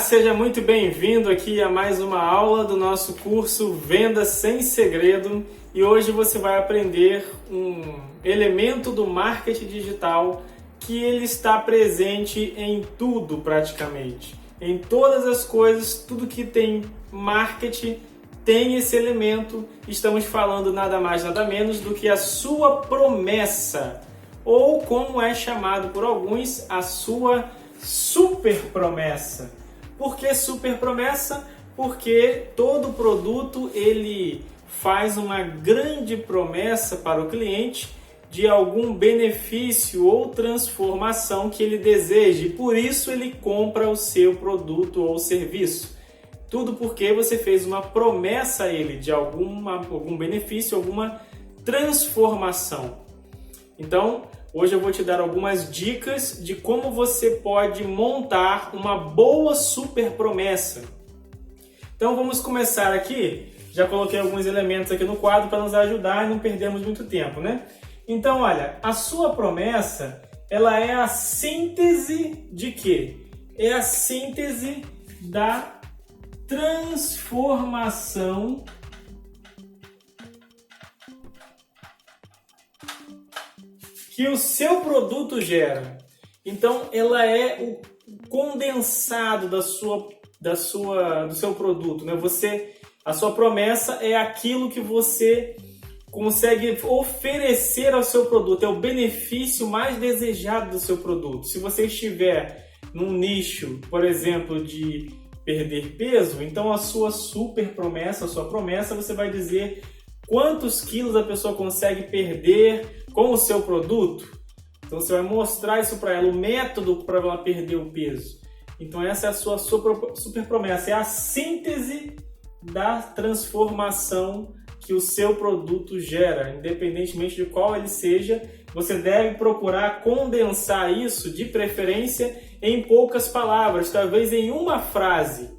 seja muito bem-vindo aqui a mais uma aula do nosso curso Venda Sem Segredo e hoje você vai aprender um elemento do marketing digital que ele está presente em tudo praticamente, em todas as coisas, tudo que tem marketing tem esse elemento. Estamos falando nada mais nada menos do que a sua promessa, ou como é chamado por alguns, a sua super promessa. Por que super promessa? Porque todo produto ele faz uma grande promessa para o cliente de algum benefício ou transformação que ele deseja e por isso ele compra o seu produto ou serviço. Tudo porque você fez uma promessa a ele de algum benefício, alguma transformação. Então, hoje eu vou te dar algumas dicas de como você pode montar uma boa super promessa. Então vamos começar aqui. Já coloquei alguns elementos aqui no quadro para nos ajudar e não perdermos muito tempo, né? Então, olha, a sua promessa, ela é a síntese de quê? É a síntese da transformação que o seu produto gera. Então, ela é o condensado do seu produto, né? A sua promessa é aquilo que você consegue oferecer ao seu produto, é o benefício mais desejado do seu produto. Se você estiver num nicho, por exemplo, de perder peso, então a sua super promessa, a sua promessa, você vai dizer quantos quilos a pessoa consegue perder com o seu produto. Então você vai mostrar isso para ela, o método para ela perder o peso. Então essa é a sua super promessa, é a síntese da transformação que o seu produto gera, independentemente de qual ele seja. Você deve procurar condensar isso, de preferência, em poucas palavras, talvez em uma frase.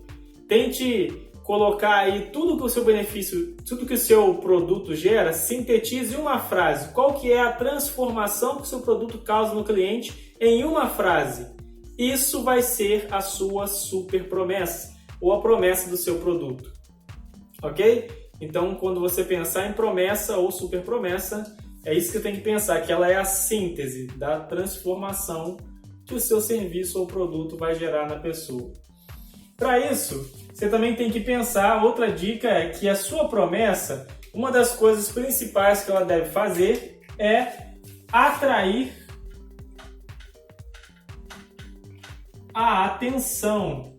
Tente colocar aí tudo que o seu benefício, tudo que o seu produto gera, sintetize em uma frase. Qual que é a transformação que o seu produto causa no cliente em uma frase? Isso vai ser a sua super promessa, ou a promessa do seu produto. Ok? Então, quando você pensar em promessa ou super promessa, é isso que tem que pensar, que ela é a síntese da transformação que o seu serviço ou produto vai gerar na pessoa. Para isso, você também tem que pensar, outra dica é que a sua promessa, uma das coisas principais que ela deve fazer é atrair a atenção.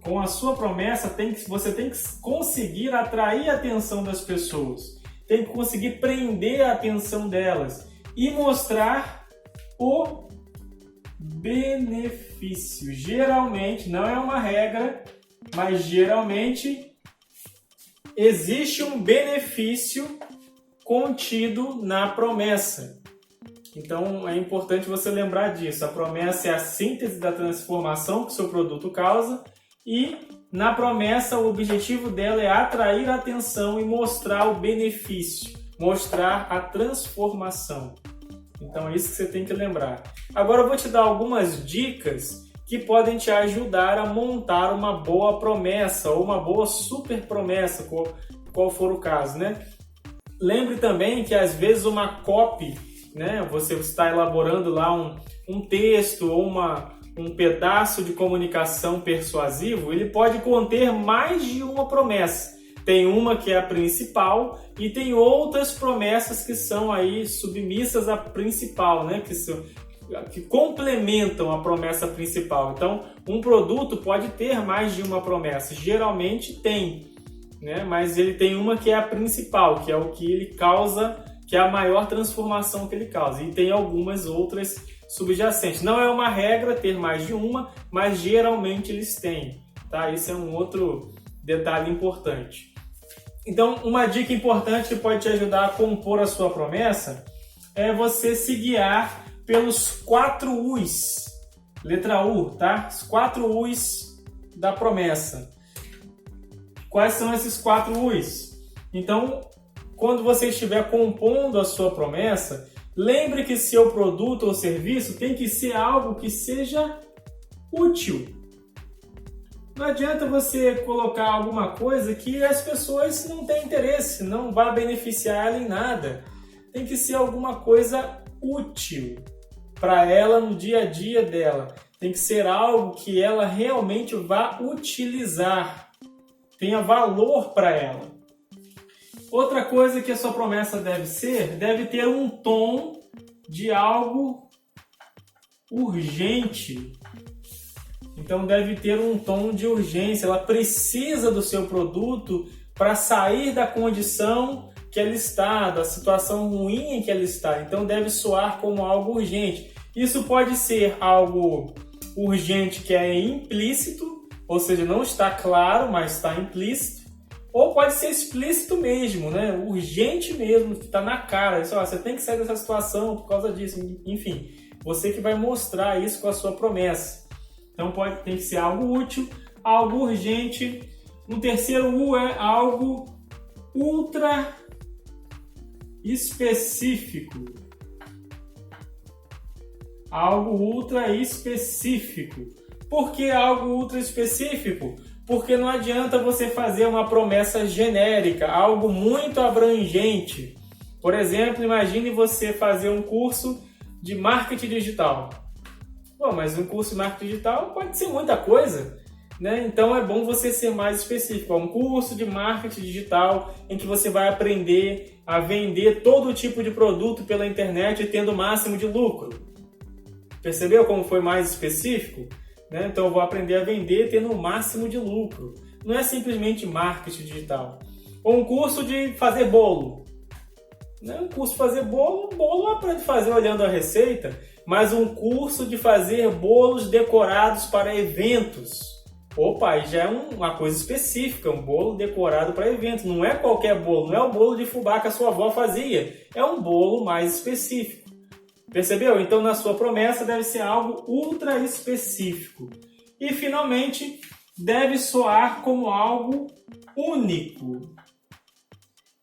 Com a sua promessa, você tem que conseguir atrair a atenção das pessoas, tem que conseguir prender a atenção delas e mostrar o benefício. Geralmente, não é uma regra, mas geralmente existe um benefício contido na promessa. Então é importante você lembrar disso. A promessa é a síntese da transformação que o seu produto causa e na promessa o objetivo dela é atrair a atenção e mostrar o benefício, mostrar a transformação. Então é isso que você tem que lembrar. Agora eu vou te dar algumas dicas que podem te ajudar a montar uma boa promessa ou uma boa super promessa, qual for o caso, né? Lembre também que às vezes uma copy, né? Você está elaborando lá um texto ou um pedaço de comunicação persuasivo, ele pode conter mais de uma promessa. Tem uma que é a principal e tem outras promessas que são aí submissas à principal, né? Que complementam a promessa principal. Então, um produto pode ter mais de uma promessa. Geralmente tem, né? Mas ele tem uma que é a principal, que é o que ele causa, que é a maior transformação que ele causa. E tem algumas outras subjacentes. Não é uma regra ter mais de uma, mas geralmente eles têm, tá? Esse é um outro detalhe importante. Então, uma dica importante que pode te ajudar a compor a sua promessa é você se guiar pelos 4 U's. Letra U, tá? Os 4 U's da promessa. Quais são esses 4 U's? Então, quando você estiver compondo a sua promessa, lembre que seu produto ou serviço tem que ser algo que seja útil. Não adianta você colocar alguma coisa que as pessoas não têm interesse, não vai beneficiar ela em nada. Tem que ser alguma coisa útil para ela no dia a dia dela. Tem que ser algo que ela realmente vá utilizar, tenha valor para ela. Outra coisa que a sua promessa deve ter um tom de algo urgente. Então deve ter um tom de urgência. Ela precisa do seu produto para sair da condição que ela está, da situação ruim em que ela está. Então deve soar como algo urgente. Isso pode ser algo urgente que é implícito, ou seja, não está claro, mas está implícito. Ou pode ser explícito mesmo, né? Urgente mesmo, que está na cara. Isso, ó, você tem que sair dessa situação por causa disso. Enfim, você que vai mostrar isso com a sua promessa. Então tem que ser algo útil, algo urgente. No terceiro U é algo ultra específico. Algo ultra específico. Por que algo ultra específico? Porque não adianta você fazer uma promessa genérica, algo muito abrangente. Por exemplo, imagine você fazer um curso de marketing digital. Bom, mas um curso de marketing digital pode ser muita coisa, né? Então é bom você ser mais específico. Um curso de marketing digital em que você vai aprender a vender todo tipo de produto pela internet tendo o máximo de lucro. Percebeu como foi mais específico? Né? Então eu vou aprender a vender tendo o máximo de lucro. Não é simplesmente marketing digital. Ou um curso de fazer bolo. Um curso de fazer bolo aprende a fazer olhando a receita, mas um curso de fazer bolos decorados para eventos. Opa, aí já é uma coisa específica, um bolo decorado para eventos. Não é qualquer bolo, não é o bolo de fubá que a sua avó fazia. É um bolo mais específico. Percebeu? Então, na sua promessa deve ser algo ultra específico. E, finalmente, deve soar como algo único.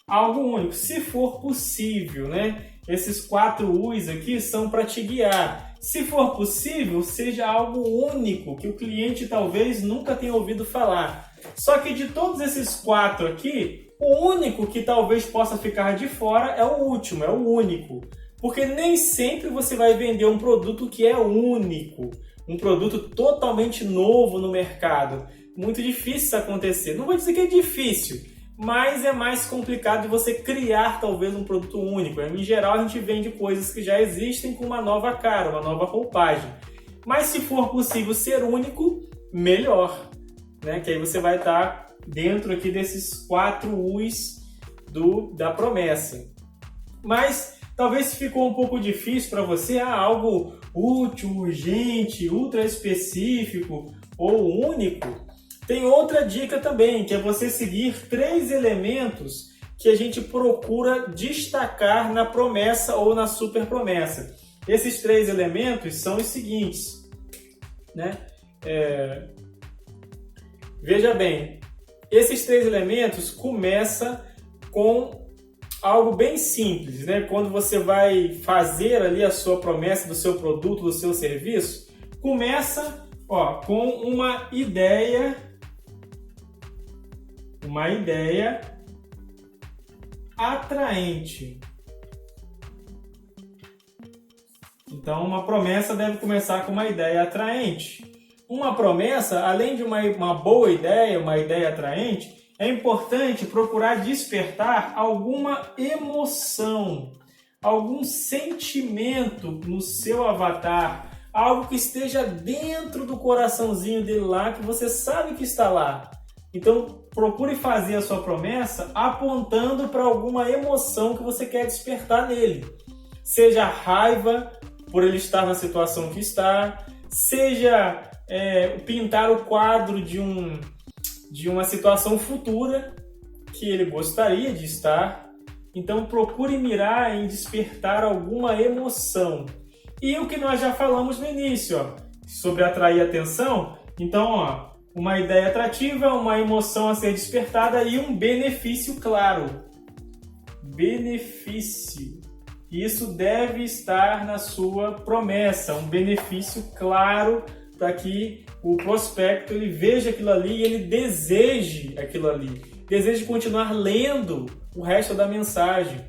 Algo único, se for possível, né? Esses 4 U's aqui são para te guiar. Se for possível, seja algo único, que o cliente talvez nunca tenha ouvido falar. Só que de todos esses 4 aqui, o único que talvez possa ficar de fora é o último, é o único. Porque nem sempre você vai vender um produto que é único, um produto totalmente novo no mercado. Muito difícil isso acontecer. Não vou dizer que é difícil, mas é mais complicado de você criar talvez um produto único. Em geral, a gente vende coisas que já existem com uma nova cara, uma nova roupagem. Mas se for possível ser único, melhor, né? Que aí você vai estar dentro aqui desses 4 U's da promessa. Mas talvez ficou um pouco difícil para você, algo útil, urgente, ultra específico ou único. Tem outra dica também, que é você seguir 3 elementos que a gente procura destacar na promessa ou na super promessa. Esses 3 elementos são os seguintes, né? Veja bem, esses 3 elementos começam com algo bem simples, né? Quando você vai fazer ali a sua promessa do seu produto, do seu serviço, começa com uma ideia atraente. Então, uma promessa deve começar com uma ideia atraente. Uma promessa, além de uma boa ideia, uma ideia atraente, é importante procurar despertar alguma emoção, algum sentimento no seu avatar, algo que esteja dentro do coraçãozinho dele lá, que você sabe que está lá. Então, procure fazer a sua promessa apontando para alguma emoção que você quer despertar nele. Seja raiva por ele estar na situação que está, seja pintar o quadro de uma situação futura que ele gostaria de estar. Então, procure mirar em despertar alguma emoção. E o que nós já falamos no início, sobre atrair atenção. Então, uma ideia atrativa, uma emoção a ser despertada e um benefício claro. Benefício. Isso deve estar na sua promessa, um benefício claro para que o prospecto ele veja aquilo ali e ele deseje aquilo ali. Deseje continuar lendo o resto da mensagem,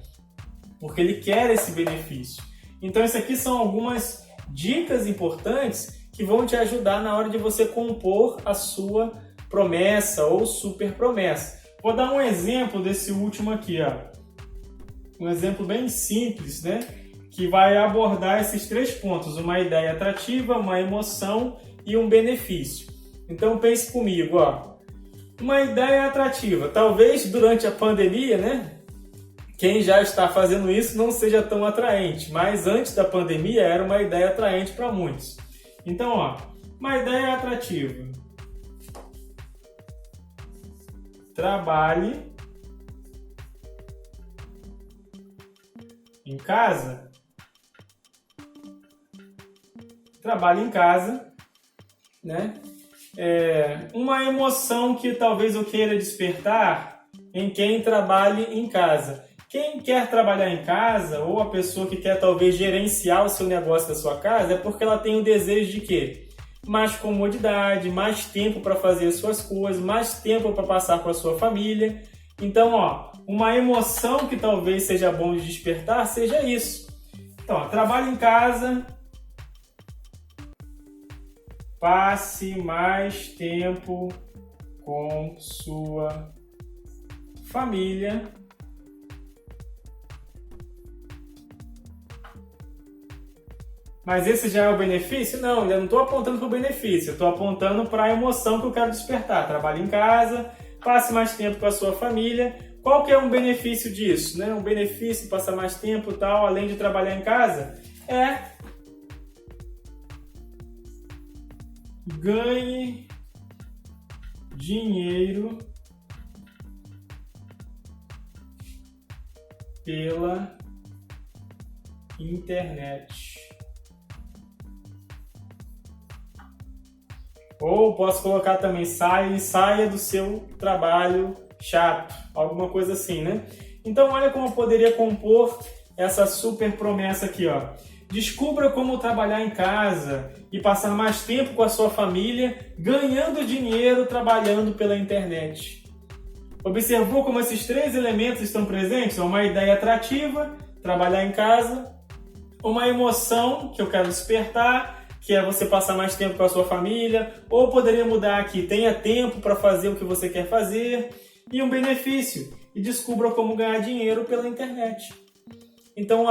porque ele quer esse benefício. Então, isso aqui são algumas dicas importantes que vão te ajudar na hora de você compor a sua promessa ou super promessa. Vou dar um exemplo desse último aqui, ó. Um exemplo bem simples, né? Que vai abordar esses 3 pontos: uma ideia atrativa, uma emoção e um benefício. Então pense comigo, ó. Uma ideia atrativa. Talvez durante a pandemia, né? Quem já está fazendo isso não seja tão atraente, mas antes da pandemia era uma ideia atraente para muitos. Então, ó, uma ideia atrativa. Trabalhe em casa. Trabalhe em casa, né? Uma emoção que talvez eu queira despertar em quem trabalhe em casa. Quem quer trabalhar em casa, ou a pessoa que quer talvez gerenciar o seu negócio da sua casa, é porque ela tem o desejo de quê? Mais comodidade, mais tempo para fazer as suas coisas, mais tempo para passar com a sua família. Então, ó, uma emoção que talvez seja bom de despertar seja isso. Então, ó, trabalhe em casa, passe mais tempo com sua família. Mas esse já é o benefício? Não, eu não estou apontando para o benefício, eu estou apontando para a emoção que eu quero despertar. Trabalhe em casa, passe mais tempo com a sua família. Qual que é um benefício disso? Né? Um benefício de passar mais tempo e tal, além de trabalhar em casa, é ganhe dinheiro pela internet. Ou posso colocar também saia do seu trabalho chato, alguma coisa assim, né? Então olha como eu poderia compor essa super promessa aqui, ó. Descubra como trabalhar em casa e passar mais tempo com a sua família, ganhando dinheiro trabalhando pela internet. Observou como esses 3 elementos estão presentes? Uma ideia atrativa, trabalhar em casa, uma emoção que eu quero despertar, que é você passar mais tempo com a sua família, ou poderia mudar aqui, tenha tempo para fazer o que você quer fazer, e um benefício, e descubra como ganhar dinheiro pela internet. Então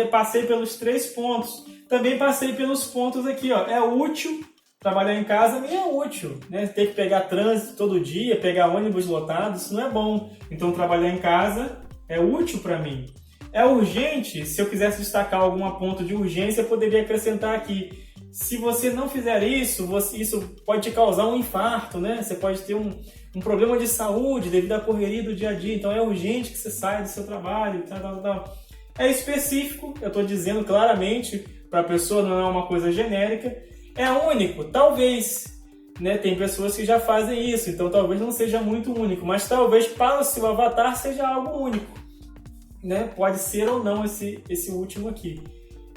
passei pelos 3 pontos, também passei pelos pontos aqui, ó. É útil, trabalhar em casa nem é útil, né? Ter que pegar trânsito todo dia, pegar ônibus lotado, isso não é bom. Então trabalhar em casa é útil para mim. É urgente, se eu quisesse destacar algum ponto de urgência, eu poderia acrescentar aqui. Se você não fizer isso, isso pode te causar um infarto, né? Você pode ter um problema de saúde devido à correria do dia a dia. Então é urgente que você saia do seu trabalho, tal. É específico, eu estou dizendo claramente para a pessoa, não é uma coisa genérica. É único, talvez, né? Tem pessoas que já fazem isso, então talvez não seja muito único, mas talvez para o seu avatar seja algo único, né? Pode ser ou não esse último aqui.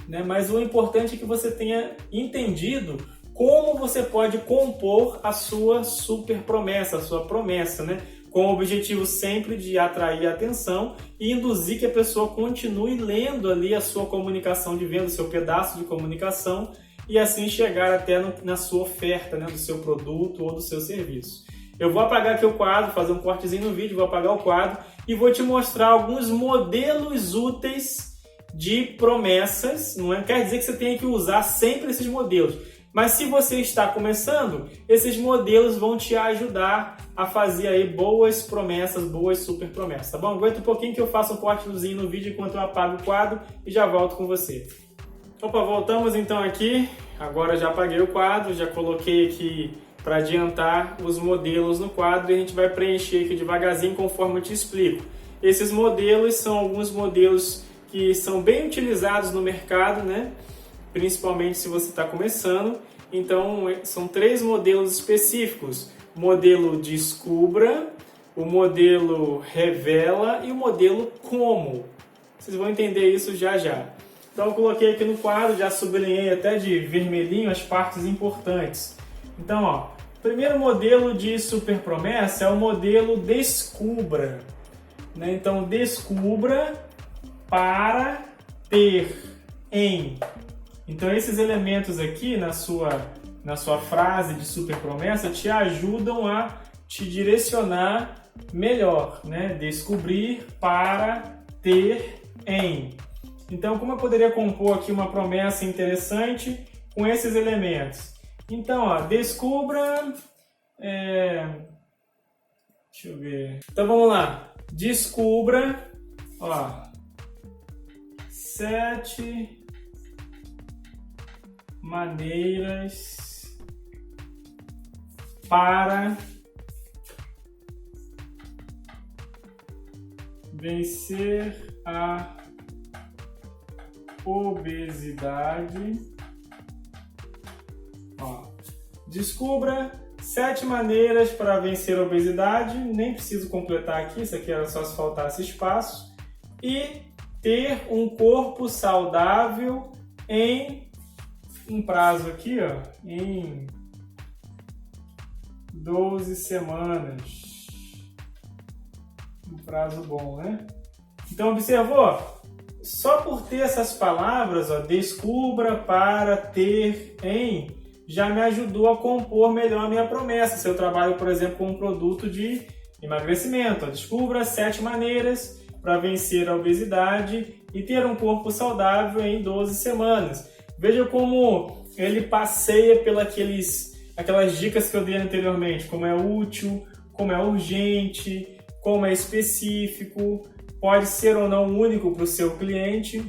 Né? Mas o importante é que você tenha entendido como você pode compor a sua super promessa, a sua promessa, né? Com o objetivo sempre de atrair a atenção e induzir que a pessoa continue lendo ali a sua comunicação de venda, o seu pedaço de comunicação, e assim chegar até na sua oferta, né? Do seu produto ou do seu serviço. Eu vou apagar aqui o quadro, fazer um cortezinho no vídeo, vou apagar o quadro e vou te mostrar alguns modelos úteis de promessas. Não quer dizer que você tenha que usar sempre esses modelos, mas se você está começando, esses modelos vão te ajudar a fazer aí boas promessas, boas super promessas, tá bom? Aguenta um pouquinho que eu faço um cortezinho no vídeo enquanto eu apago o quadro e já volto com você. Opa, voltamos então aqui. Agora já apaguei o quadro, já coloquei aqui para adiantar os modelos no quadro e a gente vai preencher aqui devagarzinho conforme eu te explico. Esses modelos são alguns modelos que são bem utilizados no mercado, né? Principalmente se você está começando. Então, são 3 modelos específicos. O modelo Descubra, o modelo Revela e o modelo Como. Vocês vão entender isso já já. Então eu coloquei aqui no quadro, já sublinhei até de vermelhinho as partes importantes. Então, ó, o primeiro modelo de superpromessa é o modelo descubra, né? Então, descubra para ter em. Então, esses elementos aqui na sua frase de superpromessa te ajudam a te direcionar melhor, né? Descobrir para ter em. Então, como eu poderia compor aqui uma promessa interessante com esses elementos? Então, ó, descubra... Deixa eu ver... Então, vamos lá. Descubra... Ó, 7 maneiras para vencer a obesidade. Ó, descubra 7 maneiras para vencer a obesidade. Nem preciso completar aqui, isso aqui era só se faltasse espaço. E ter um corpo saudável em um prazo aqui, ó, em 12 semanas. Um prazo bom, né? Então, observou? Só por ter essas palavras, ó, descubra, para, ter, em, já me ajudou a compor melhor a minha promessa. Se eu trabalho, por exemplo, com um produto de emagrecimento, ó, descubra 7 maneiras para vencer a obesidade e ter um corpo saudável em 12 semanas. Veja como ele passeia aquelas dicas que eu dei anteriormente, como é útil, como é urgente, como é específico, pode ser ou não único para o seu cliente.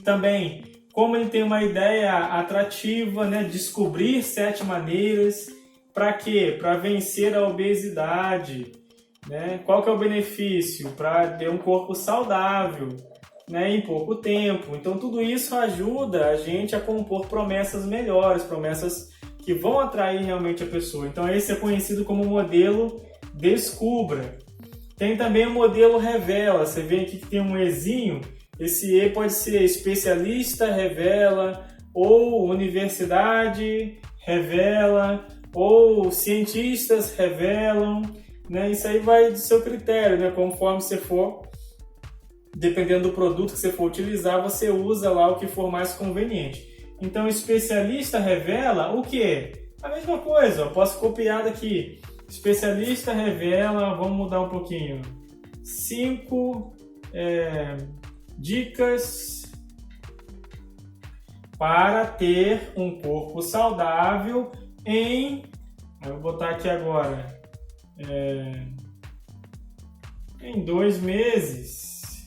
Também, como ele tem uma ideia atrativa, né? Descobrir 7 maneiras. Para quê? Para vencer a obesidade. Né? Qual que é o benefício? Para ter um corpo saudável, né? Em pouco tempo. Então, tudo isso ajuda a gente a compor promessas melhores, promessas que vão atrair realmente a pessoa. Então, esse é conhecido como modelo descubra. Tem também o modelo revela. Você vê aqui que tem um Ezinho. Esse E pode ser especialista revela, ou universidade revela, ou cientistas revelam, né? Isso aí vai do seu critério, né? Conforme você for, dependendo do produto que você for utilizar, você usa lá o que for mais conveniente. Então, especialista revela o quê? A mesma coisa, eu posso copiar daqui. Especialista revela, vamos mudar um pouquinho, 5 dicas para ter um corpo saudável em, eu vou botar aqui agora, em 2 meses.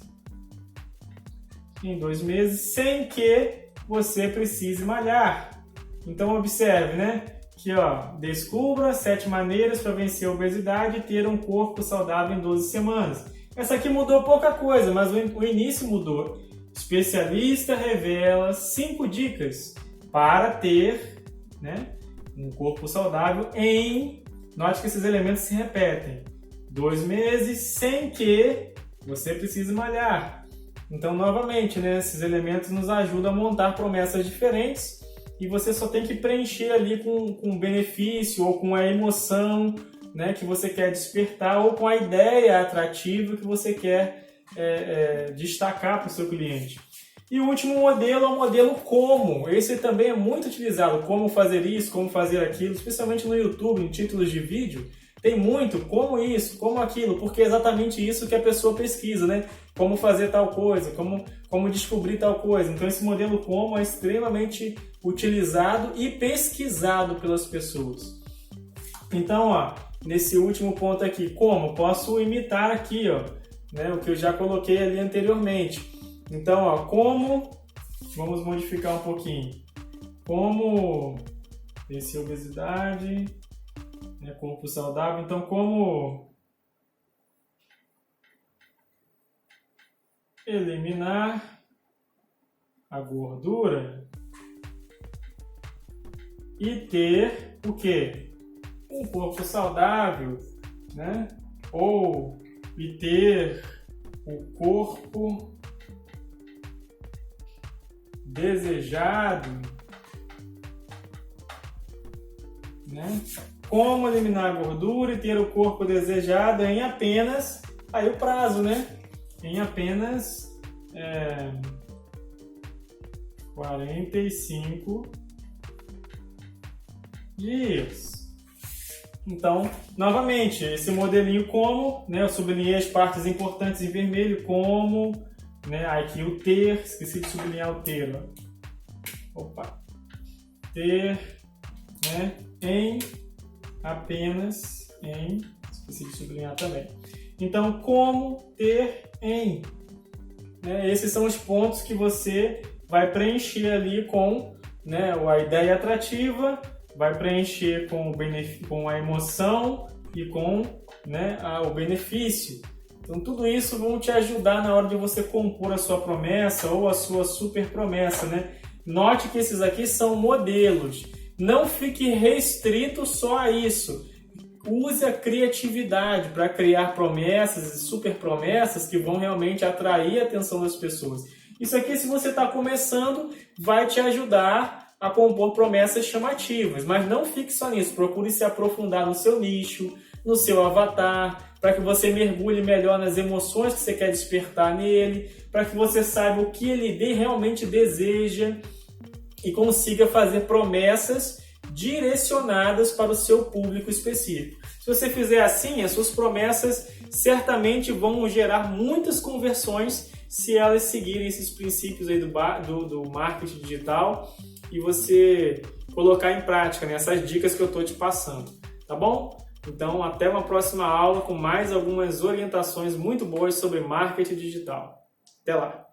Em 2 meses, sem que você precise malhar. Então, observe, né? Aqui, ó, descubra 7 maneiras para vencer a obesidade e ter um corpo saudável em 12 semanas. Essa aqui mudou pouca coisa, mas o início mudou. Especialista revela 5 dicas para ter, né, um corpo saudável em... Note que esses elementos se repetem. 2 meses sem que você precise malhar. Então, novamente, né, esses elementos nos ajudam a montar promessas diferentes. E você só tem que preencher ali com benefício ou com a emoção, né, que você quer despertar ou com a ideia atrativa que você quer destacar para o seu cliente. E o último modelo é o modelo como. Esse também é muito utilizado. Como fazer isso, como fazer aquilo, especialmente no YouTube, em títulos de vídeo. Tem muito como isso, como aquilo, porque é exatamente isso que a pessoa pesquisa, né? Como fazer tal coisa, como descobrir tal coisa. Então esse modelo como é extremamente utilizado e pesquisado pelas pessoas. Então, ó, nesse último ponto aqui, como? Posso imitar aqui, ó, né, o que eu já coloquei ali anteriormente. Então, ó, como, vamos modificar um pouquinho. Como vencer obesidade, né, corpo saudável. Então, como eliminar a gordura e ter o quê? Um corpo saudável, né? Ou e ter o corpo desejado, né? Como eliminar a gordura e ter o corpo desejado em apenas, aí o prazo, né? Em apenas 45 dias. Então, novamente, esse modelinho como, né? Eu sublinhei as partes importantes em vermelho, como, né? Aqui o ter, esqueci de sublinhar o ter, ó. Opa! Ter, né? Em, apenas, em, esqueci de sublinhar também. Então, como, ter, em. Né? Esses são os pontos que você vai preencher ali com, né, a ideia atrativa, vai preencher com a emoção e com, né, o benefício. Então, tudo isso vão te ajudar na hora de você compor a sua promessa ou a sua super promessa, né? Note que esses aqui são modelos. Não fique restrito só a isso. Use a criatividade para criar promessas e super promessas que vão realmente atrair a atenção das pessoas. Isso aqui, se você está começando, vai te ajudar a compor promessas chamativas, mas não fique só nisso. Procure se aprofundar no seu nicho, no seu avatar, para que você mergulhe melhor nas emoções que você quer despertar nele, para que você saiba o que ele realmente deseja e consiga fazer promessas direcionadas para o seu público específico. Se você fizer assim, as suas promessas certamente vão gerar muitas conversões se elas seguirem esses princípios aí do marketing digital e você colocar em prática, né, essas dicas que eu estou te passando, tá bom? Então, até uma próxima aula com mais algumas orientações muito boas sobre marketing digital. Até lá!